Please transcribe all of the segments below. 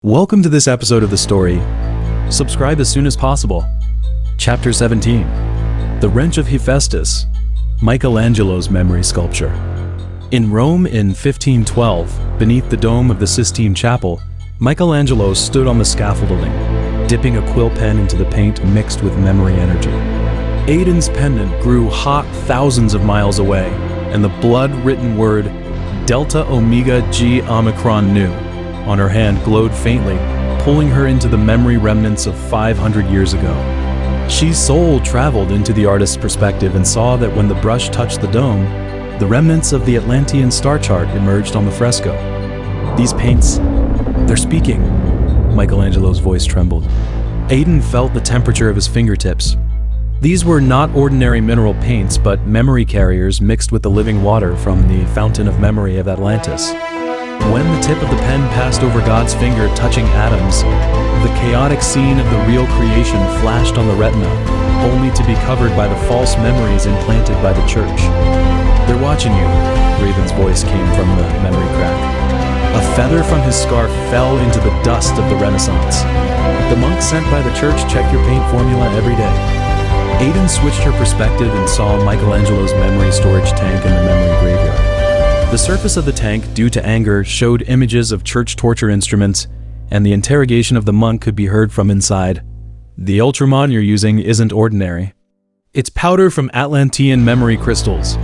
Welcome to this episode of the story. Subscribe as soon as possible. Chapter 17. The Wrench of Hephaestus, Michelangelo's memory sculpture. In Rome in 1512, beneath the dome of the Sistine Chapel, Michelangelo stood on the scaffolding, dipping a quill pen into the paint mixed with memory energy. Aiden's pendant grew hot thousands of miles away, and the blood-written word Delta Omega G Omicron Nu on her hand glowed faintly, pulling her into the memory remnants of 500 years ago. She's soul traveled into the artist's perspective and saw that when the brush touched the dome, the remnants of the Atlantean star chart emerged on the fresco. These paints, they're speaking. Michelangelo's voice trembled. Aiden felt the temperature of his fingertips. These were not ordinary mineral paints, but memory carriers mixed with the living water from the fountain of memory of Atlantis. When the tip of the pen passed over God's finger touching atoms, the chaotic scene of the real creation flashed on the retina, only to be covered by the false memories implanted by the church. "They're watching you," Raven's voice came from the memory crack. A feather from his scarf fell into the dust of the Renaissance. "The monks sent by the church check your paint formula every day." Aiden switched her perspective and saw Michelangelo's memory storage tank in the memory graveyard. The surface of the tank, due to anger, showed images of church torture instruments, and the interrogation of the monk could be heard from inside. "The Ultramon you're using isn't ordinary. It's powder from Atlantean memory crystals."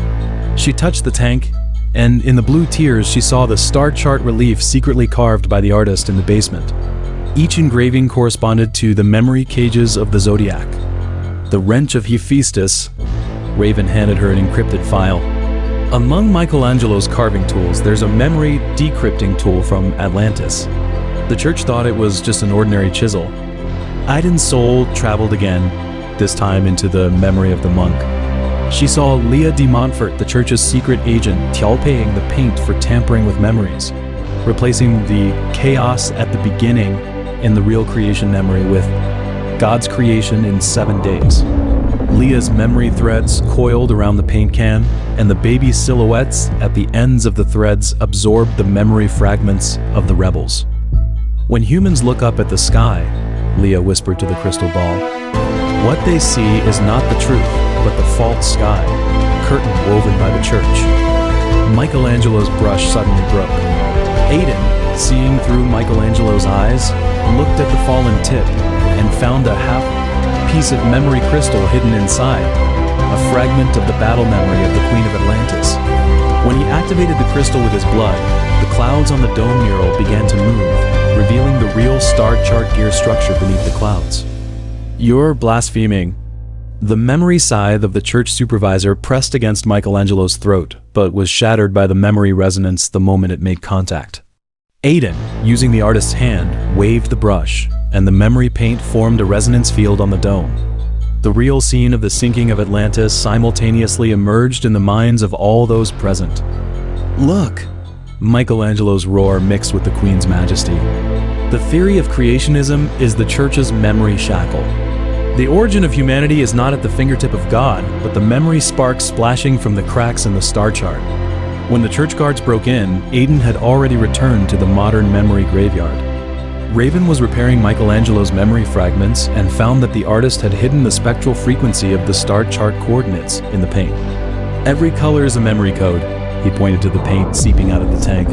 She touched the tank, and in the blue tears she saw the star chart relief secretly carved by the artist in the basement. Each engraving corresponded to the memory cages of the zodiac. "The Wrench of Hephaestus." Raven handed her an encrypted file. Among Michelangelo's carving tools, there's a memory decrypting tool from Atlantis. The church thought it was just an ordinary chisel. Aiden's soul traveled again, this time into the memory of the monk. She saw Leah de Montfort, the church's secret agent, tialpaying the paint for tampering with memories, replacing the chaos at the beginning in the real creation memory with God's creation in 7 days. Leah's memory threads coiled around the paint can, and the baby silhouettes at the ends of the threads absorbed the memory fragments of the rebels. "When humans look up at the sky," Leah whispered to the crystal ball, "what they see is not the truth, but the false sky, curtain woven by the church." Michelangelo's brush suddenly broke. Aiden, seeing through Michelangelo's eyes, looked at the fallen tip and found a half piece of memory crystal hidden inside, a fragment of the battle memory of the Queen of Atlantis. When he activated the crystal with his blood, the clouds on the dome mural began to move, revealing the real star chart gear structure beneath the clouds. "You're blaspheming." The memory scythe of the church supervisor pressed against Michelangelo's throat, but was shattered by the memory resonance the moment it made contact. Aiden, using the artist's hand, waved the brush, and the memory paint formed a resonance field on the dome. The real scene of the sinking of Atlantis simultaneously emerged in the minds of all those present. "Look!" Michelangelo's roar mixed with the Queen's majesty. "The theory of creationism is the church's memory shackle. The origin of humanity is not at the fingertip of God, but the memory sparks splashing from the cracks in the star chart." When the church guards broke in, Aiden had already returned to the modern memory graveyard. Raven was repairing Michelangelo's memory fragments and found that the artist had hidden the spectral frequency of the star chart coordinates in the paint. "Every color is a memory code," he pointed to the paint seeping out of the tank.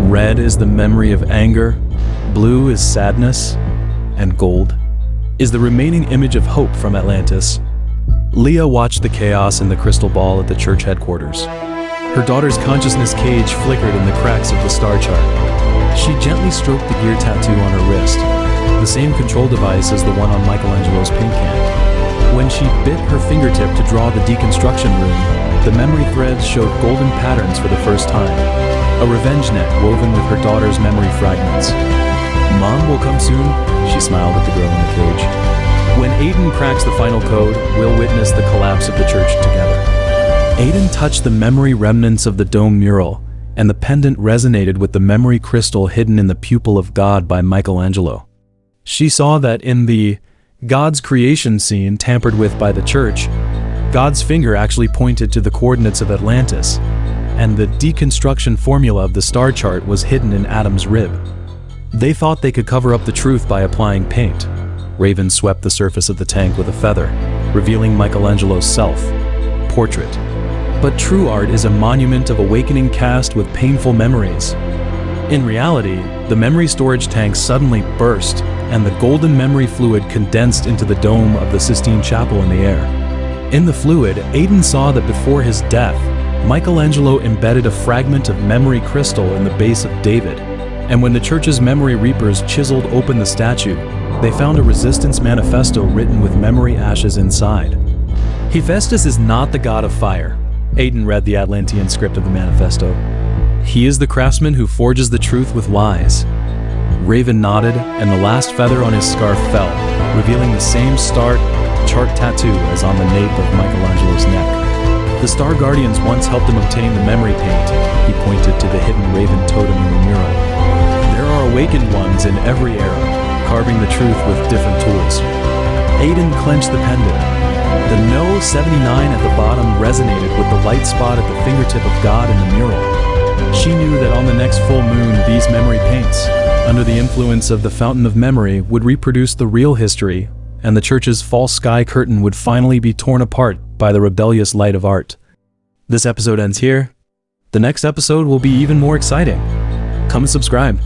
"Red is the memory of anger, blue is sadness, and gold is the remaining image of hope from Atlantis." Leah watched the chaos in the crystal ball at the church headquarters. Her daughter's consciousness cage flickered in the cracks of the star chart. She gently stroked the gear tattoo on her wrist, the same control device as the one on Michelangelo's paint can. When she bit her fingertip to draw the deconstruction rune, the memory threads showed golden patterns for the first time, a revenge net woven with her daughter's memory fragments. "Mom will come soon," she smiled at the girl in the cage. "When Aiden cracks the final code, we'll witness the collapse of the church together." Aiden touched the memory remnants of the dome mural, and the pendant resonated with the memory crystal hidden in the pupil of God by Michelangelo. She saw that in the God's creation scene tampered with by the church, God's finger actually pointed to the coordinates of Atlantis, and the deconstruction formula of the star chart was hidden in Adam's rib. They thought they could cover up the truth by applying paint. Raven swept the surface of the tank with a feather, revealing Michelangelo's self-portrait. But true art is a monument of awakening cast with painful memories. In reality, the memory storage tank suddenly burst, and the golden memory fluid condensed into the dome of the Sistine Chapel in the air. In the fluid, Aidan saw that before his death, Michelangelo embedded a fragment of memory crystal in the base of David, and when the church's memory reapers chiseled open the statue, they found a resistance manifesto written with memory ashes inside. Hephaestus is not the god of fire. Aidan read the Atlantean script of the manifesto. He is the craftsman who forges the truth with lies. Raven nodded, and the last feather on his scarf fell, revealing the same star chart tattoo as on the nape of Michelangelo's neck. The Star Guardians once helped him obtain the memory paint. He pointed to the hidden raven totem in the mural. There are awakened ones in every era, carving the truth with different tools. Aidan clenched the pendant. The No 79 at the bottom resonated with the light spot at the fingertip of God in the mural. She knew that on the next full moon, these memory paints, under the influence of the fountain of memory, would reproduce the real history, and the church's false sky curtain would finally be torn apart by the rebellious light of art. This episode ends here. The next episode will be even more exciting. Come and subscribe.